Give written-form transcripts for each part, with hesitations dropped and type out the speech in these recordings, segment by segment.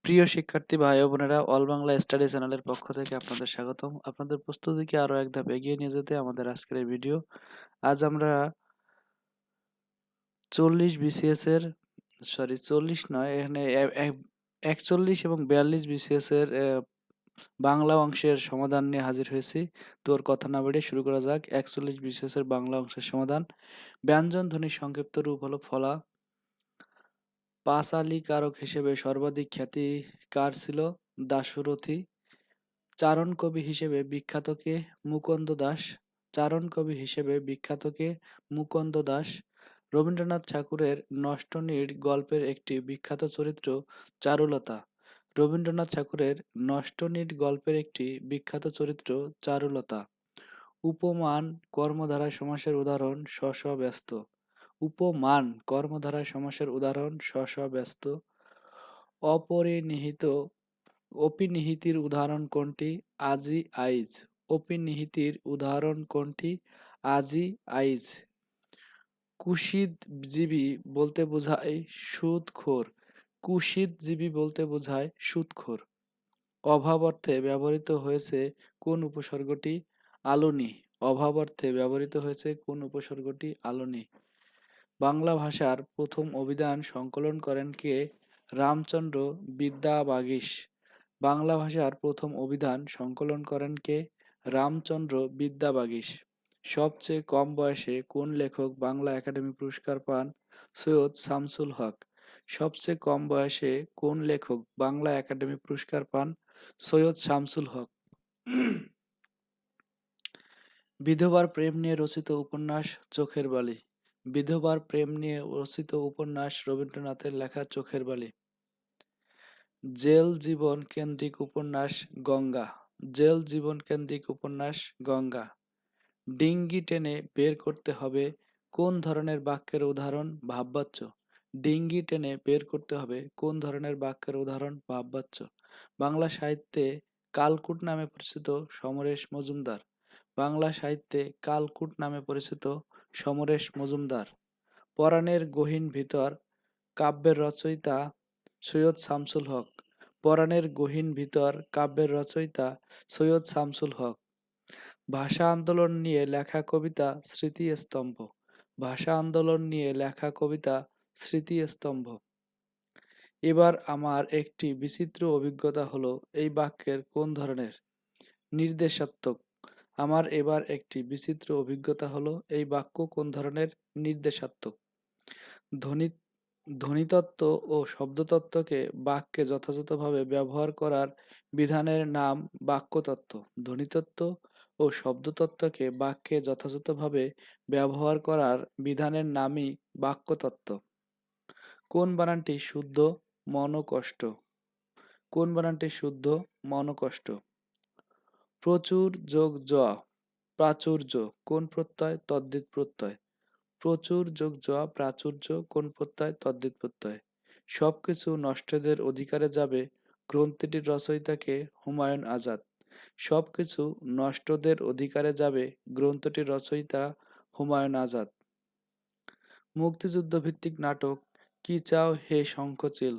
প্রিয় শিক্ষার্থী ভাই ও বোনেরা, অল বাংলা স্টাডি চ্যানেলের পক্ষ থেকে আপনাদের স্বাগতম। আপনাদের প্রস্তুতিকে আরো এক ধাপ এগিয়ে নিয়ে যেতে আমাদের আজকের এই ভিডিও। আজ আমরা 40 বিসিএস এর 40 নয়, এখানে 41 এবং 42 বিসিএস এর বাংলা অংশের সমাধান নিয়ে হাজির হয়েছি। তোর কথা না বেড়ে শুরু করা যাক। 41 বিসিএস এর বাংলা অংশের সমাধান। ব্যঞ্জন ধ্বনির সংক্ষিপ্ত রূপ হলো ফলা। পাঁচালী কারক হিসেবে সর্বাধিক খ্যাতি কার ছিল? দাশরথী। চারণ কবি হিসেবে বিখ্যাত কে? মুকুন্দ দাস। চারণ কবি হিসেবে বিখ্যাত কে? মুকুন্দ দাস। রবীন্দ্রনাথ ঠাকুরের নষ্টনীড় গল্পের একটি বিখ্যাত চরিত্র চারুলতা। রবীন্দ্রনাথ ঠাকুরের নষ্টনীড় গল্পের একটি বিখ্যাত চরিত্র চারুলতা। উপমান কর্মধারয় সমাসের উদাহরণ স্ব স্ব ব্যস্ত। উপমান কর্মধারয় সমাসের উদাহরণ স্ব স্ব ব্যস্ত। অপরিনিহিত অপিনিহিতির উদাহরণ কোনটি? আজি আইজ। অপিনিহিতির উদাহরণ কোনটি? আজি আইজ। কুশীদজীবী বলতে বোঝায় সুদখোর। কুশীদজীবী বলতে বোঝায় সুদখোর। অভাব অর্থে ব্যবহৃত হয়েছে কোন উপসর্গটি? আলোনি। অভাব অর্থে ব্যবহৃত হয়েছে কোন উপসর্গটি? আলোনি। বাংলা ভাষার প্রথম অভিধান সংকলন করেন কে? রামচন্দ্র বিদ্যাবাগীশ। বাংলা ভাষার প্রথম অভিধান সংকলন করেন কে? রামচন্দ্র বিদ্যাবাগীশ। সবচেয়ে কম বয়সে কোন লেখক বাংলা একাডেমি পুরস্কার পান? সৈয়দ শামসুল হক। সবচেয়ে কম বয়সে কোন লেখক বাংলা একাডেমি পুরস্কার পান? সৈয়দ শামসুল হক। বিধবার প্রেম নিয়ে রচিত উপন্যাস চোখের বালি। বিধবার প্রেম নিয়ে রচিত উপন্যাস রবীন্দ্রনাথের লেখা চোখের বালি। জেল জীবন কেন্দ্রিক উপন্যাস গঙ্গা। জেল জীবন কেন্দ্রিক উপন্যাস গঙ্গা। ডিঙ্গি টেনে বের করতে হবে কোন ধরনের বাক্যের উদাহরণ? ভাববাচ্য। ডিঙ্গি টেনে বের করতে হবে কোন ধরনের বাক্যের উদাহরণ? ভাববাচ্য। বাংলা সাহিত্যে কালকূট নামে পরিচিত সমরেশ মজুমদার। বাংলা সাহিত্যে কালকূট নামে পরিচিত সমরেশ মজুমদার। পরাণের গহীন ভিতর কাব্যের রচয়িতা সৈয়দ শামসুল হক। পরাণের গহীন ভিতর কাব্যের রচয়িতা সৈয়দ শামসুল হক। ভাষা আন্দোলন নিয়ে লেখা কবিতা স্মৃতিস্তম্ভ। ভাষা আন্দোলন নিয়ে লেখা কবিতা স্মৃতিস্তম্ভ। এবার আমার একটি বিচিত্র অভিজ্ঞতা হলো এই বাক্যের কোন ধরনের? নির্দেশাত্মক। আমার এবার একটি বিচিত্র অভিজ্ঞতা হলো এই বাক্য কোন ধরনের? নির্দেশাত্মক। ধ্বনি ধ্বনিতত্ত্ব ও শব্দতত্ত্বকে বাক্যে যথাযথভাবে ব্যবহার করার বিধানের নাম বাক্যতত্ত্ব। ধ্বনিতত্ত্ব ও শব্দতত্ত্বকে বাক্যে যথাযথভাবে ব্যবহার করার বিধানের নামই বাক্যতত্ত্ব। কোন বানানটি শুদ্ধ মনোকষ্ট? কোন বানানটি শুদ্ধ মনোকষ্ট? প্রচুর যোগ জ প্রাচুর্য কোন প্রত্যয়? তদ্ধিত প্রত্যয়। প্রচুর যোগ জ প্রাচুর্য কোন প্রত্যয়? তদ্ধিত প্রত্যয়। সবকিছু নষ্টদের অধিকারে যাবে গ্রন্থটির রচয়িতাকে? হুমায়ুন আজাদ। সবকিছু নষ্টদের অধিকারে যাবে গ্রন্থটির রচয়িতা হুমায়ুন আজাদ। মুক্তিযুদ্ধ ভিত্তিক নাটক কি চাও হে শঙ্খচিল।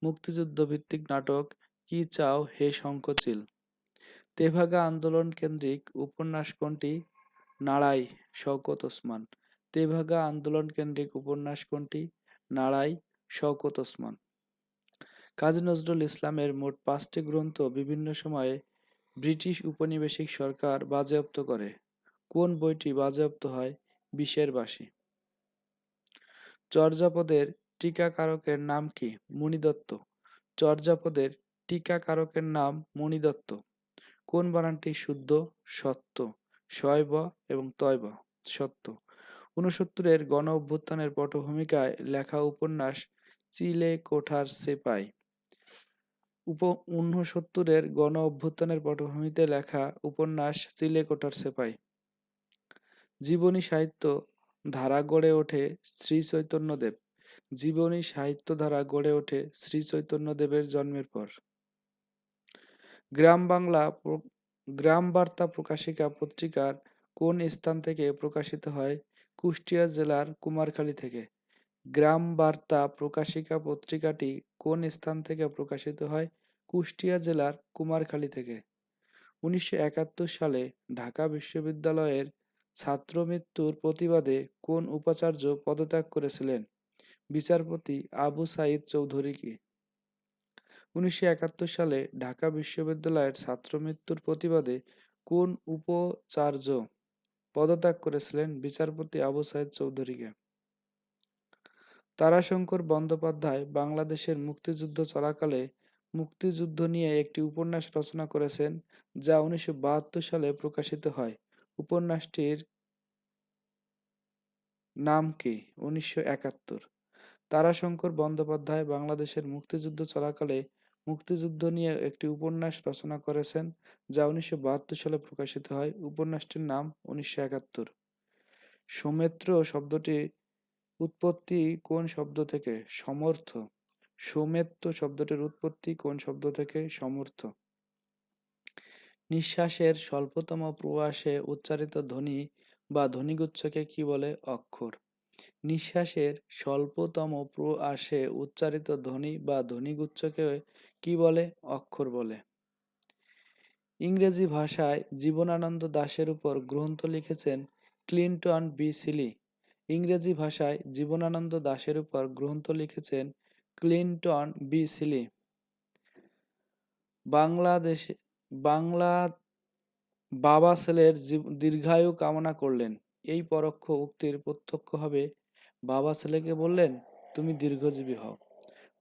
মুক্তিযুদ্ধ ভিত্তিক নাটক কি চাও হে শঙ্খচিল। তেভাগা আন্দোলন কেন্দ্রিক উপন্যাস কোনটি? নাড়াই শওকত ওসমান। তেভাগা আন্দোলন কেন্দ্রিক উপন্যাস কোনটি? নাড়াই শওকত ওসমান। কাজী নজরুল ইসলামের মোট 5টি গ্রন্থ বিভিন্ন সময়ে ব্রিটিশ উপনিবেশিক সরকার বাজেয়াপ্ত করে। কোন বইটি বাজেয়াপ্ত হয়? বিষের বাঁশি। চর্যাপদের টিকাকারকের নাম কি? মুনিদত্ত। চর্যাপদের টিকাকারকের নাম মুনিদত্ত। কোন বানানটি শুদ্ধ? সত্য। শয়ব এবং তয়ব সত্য। 69-এর গণ অভ্যুত্থানের পটভূমিকায় লেখা উপন্যাস চিলে কোঠার সেপাই। 69-এর গণ অভ্যুত্থানের পটভূমিতে লেখা উপন্যাস চিলে কোঠার সেপাই। জীবনী সাহিত্য ধারা গড়ে ওঠে শ্রী চৈতন্যদেব। জীবনী সাহিত্য ধারা গড়ে ওঠে শ্রী চৈতন্যদেবের জন্মের পর। গ্রাম বার্তা প্রকাশিকা পত্রিকার কোন স্থান থেকে প্রকাশিত হয়? কুষ্টিয়া জেলার কুমারখালী থেকে। গ্রাম বার্তা প্রকাশিকা পত্রিকাটি কোন স্থান থেকে প্রকাশিত হয়? কুষ্টিয়া জেলার কুমারখালী থেকে। 1971 সালে ঢাকা বিশ্ববিদ্যালয়ের ছাত্র মৃত্যুর প্রতিবাদে কোন উপাচার্য পদত্যাগ করেছিলেন? বিচারপতি আবু সাইদ চৌধুরী। 1971 সালে ঢাকা বিশ্ববিদ্যালয়ের ছাত্র মৃত্যুর প্রতিবাদে কোন উপাচার্য পদত্যাগ করেছিলেন? বিচারপতি আবু সাইদ চৌধুরীকে। তারাশঙ্কর বন্দ্যোপাধ্যায় বাংলাদেশের মুক্তিযুদ্ধ চলাকালে মুক্তিযুদ্ধ নিয়ে একটি উপন্যাস রচনা করেছেন, যা 1972 সালে প্রকাশিত হয়। উপন্যাসটির নাম কি? 1971। তারাশঙ্কর বন্দ্যোপাধ্যায় বাংলাদেশের মুক্তিযুদ্ধ চলাকালে মুক্তিযুদ্ধ নিয়ে একটি উপন্যাস রচনা করেছেন, যা 1972 সালে প্রকাশিত হয়। উপন্যাসটির নাম 1971। সৌমিত্র শব্দটি উৎপত্তি কোন শব্দ থেকে? সমর্থ। সৌমিত্র শব্দটির উৎপত্তি কোন শব্দ থেকে? সমর্থ। নিঃশ্বাসের স্বল্পতম প্রয়াসে উচ্চারিত ধ্বনি বা ধ্বনিগুচ্ছকে কি বলে? অক্ষর। নিঃশ্বাসের স্বল্পতম প্রয়াসে উচ্চারিত ধ্বনি বা ধ্বনিগুচ্ছকে কি বলে? অক্ষর বলে। ইংরেজি ভাষায় জীবনানন্দ দাশের উপর গ্রন্থ লিখেছেন ক্লিন্টন বি সিলি। ইংরেজি ভাষায় জীবনানন্দ দাশের উপর গ্রন্থ লিখেছেন ক্লিন্টন বি সিলি। বাংলাদেশে বাংলা বাবা ছেলের দীর্ঘায়ু কামনা করলেন। এই পরোক্ষ উক্তির প্রত্যক্ষ হবে বাবা ছেলেকে বললেন, তুমি দীর্ঘজীবী হও।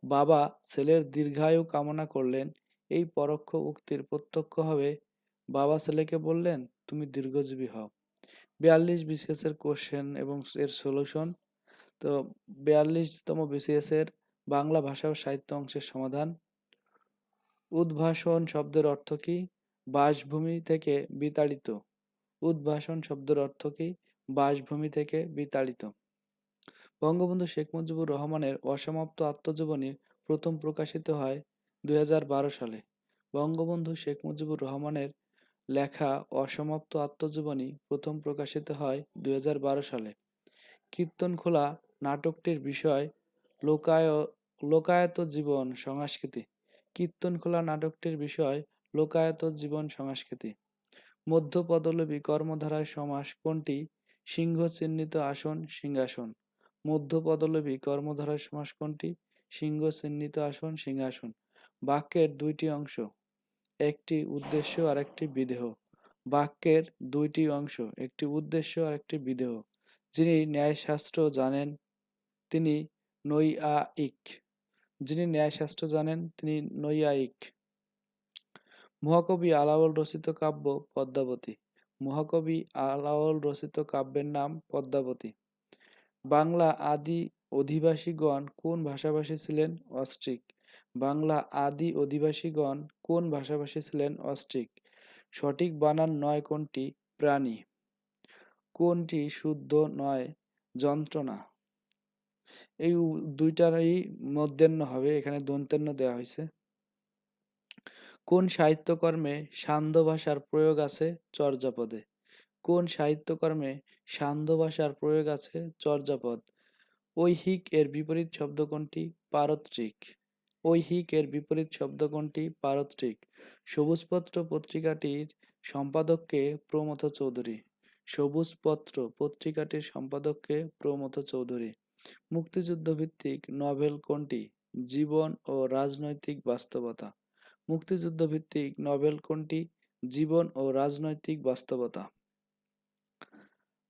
বাবা ছেলের দীর্ঘায়ু কামনা করলেন। এই পরোক্ষ উক্তির প্রত্যক্ষ হবে বাবা ছেলেকে বললেন, তুমি দীর্ঘজীবী হও। 42 BCS এর কোশ্চেন এবং এর সলিউশন। তো 42তম BCS এর বাংলা ভাষা ও সাহিত্য অংশের সমাধান। উদ্ভাসন শব্দের অর্থ কি? বাসভূমি থেকে বিতাড়িত। উদ্ভাসন শব্দের অর্থ কি? বাসভূমি থেকে বিতাড়িত। বঙ্গবন্ধু শেখ মুজিবুর রহমানের অসমাপ্ত আত্মজীবনী প্রথম প্রকাশিত হয় 2012 সালে। বঙ্গবন্ধু শেখ মুজিবুর রহমানের লেখা অসমাপ্ত আত্মজীবনী প্রথম প্রকাশিত হয় 2012 সালে। কীর্তনখোলা নাটকটির বিষয় লোকায়ত জীবন সংস্কৃতি। কীর্তনখোলা নাটকটির বিষয় লোকায়ত জীবন সংস্কৃতি। মধ্যপদলোপী কর্মধারায় সমাস কোনটি? সিংহ চিহ্নিত আসন, সিংহাসন। মধ্যপদলোপী কর্মধারায় সমাস কোনটি? সিংহ চিহ্নিত আসন, সিংহাসন। বাক্যের দুইটি অংশ, একটি উদ্দেশ্য আর একটি বিধেয়। বাক্যের দুইটি অংশ, একটি উদ্দেশ্য আর একটি বিধেয়। যিনি ন্যায়শাস্ত্র জানেন তিনি নৈয়ায়িক। যিনি ন্যায়শাস্ত্র জানেন তিনি নৈয়ায়িক। মহাকবি আলাওল রচিত কাব্য পদ্মাবতী। মহাকবি আলাওল রচিত কাব্যের নাম পদ্মাবতী। বাংলা আদি অধিবাসীগণ কোন ভাষাভাষী ছিলেন? অস্ট্রিক। বাংলা আদি অধিবাসীগণ কোন ভাষাভাষী ছিলেন? অস্ট্রিক। সঠিক বানান নয় কোনটি? প্রাণী। কোনটি শুদ্ধ নয়? যন্ত্রণা। এই দুইটারই মধ্যাহ্ন হবে, এখানে দন্ত্যান্ন দেওয়া হয়েছে। কোন সাহিত্যকর্মে সান্ধ্য ভাষার প্রয়োগ আছে? চর্যাপদে। কোন সাহিত্যকর্মে সান্ধ্য ভাষার প্রয়োগ আছে? চর্যাপদ। ঐহিক এর বিপরীত শব্দ কোনটি? পারত্রিক। ঐহিক এর বিপরীত শব্দ কোনটি? পারত্রিক। সবুজপত্র পত্রিকাটির সম্পাদককে? প্রমথ চৌধুরী। সবুজপত্র পত্রিকাটির সম্পাদককে? প্রমথ চৌধুরী। মুক্তিযুদ্ধ ভিত্তিক নভেল কোনটি? জীবন ও রাজনৈতিক বাস্তবতা। মুক্তিযুদ্ধ ভিত্তিক নভেল কোনটি? জীবন ও রাজনৈতিক বাস্তবতা।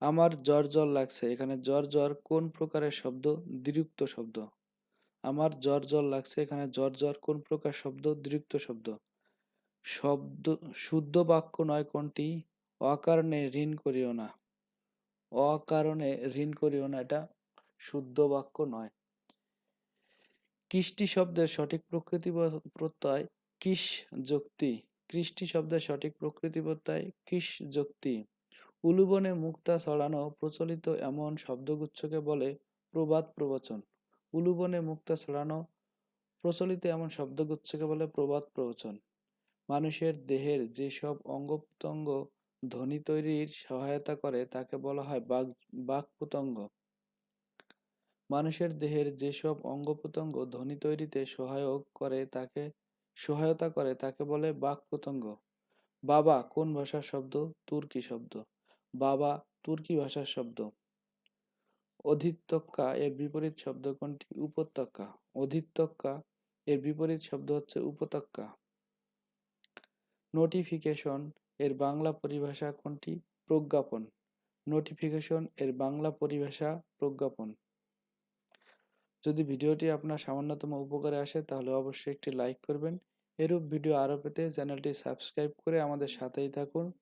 আমার জ্বর জ্বর লাগছে, এখানে জ্বর জ্বর কোন প্রকারের শব্দ? দ্বিরুক্ত শব্দ। আমার জ্বর জ্বর লাগছে, এখানে জ্বর জ্বর কোন প্রকার শব্দ? দ্বিরুক্ত শব্দ। শব্দ শুদ্ধ বাক্য নয় কোনটি? অকারণে ঋণ করিও না। অকারণে ঋণ করিও না, এটা শুদ্ধ বাক্য নয়। কৃষ্টি শব্দের সঠিক প্রকৃতি প্রত্যয় কিস যুক্তি। কৃষ্টি শব্দের সঠিক প্রকৃতি প্রত্যয় কিস যুক্তি। উলুবনে মুক্তা ছড়ানো প্রচলিত এমন শব্দগুচ্ছকে বলে প্রবাদ প্রবচন। উলুবনে মুক্তা ছড়ানো প্রচলিত এমন শব্দগুচ্ছকে বলে প্রবাদ প্রবচন। মানুষের দেহের যেসব অঙ্গ প্রত্যঙ্গ ধ্বনি তৈরির সহায়তা করে তাকে বলা হয় বাক প্রত্যঙ্গ। মানুষের দেহের যেসব অঙ্গ-প্রত্যঙ্গ ধ্বনি তৈরিতে সহায়তা করে তাকে বলে বাক প্রত্যঙ্গ। বাবা কোন ভাষার শব্দ? তুর্কি শব্দ। বাবা তুর্কি ভাষার শব্দ। অধিত্যক্কা এর বিপরীত শব্দ কোনটি? উপত্যকা। অধিত্যক্কা এর বিপরীত শব্দ হচ্ছে উপত্যকা। নোটিফিকেশন এর বাংলা পরিভাষা কোনটি? প্রজ্ঞাপন। নোটিফিকেশন এর বাংলা পরিভাষা প্রজ্ঞাপন। যদি ভিডিওটি আপনার সামান্যতম উপকারে আসে তাহলে অবশ্যই একটি লাইক করবেন। এরূপ ভিডিও আরও পেতে চ্যানেলটি সাবস্ক্রাইব করে আমাদের সাথেই থাকুন।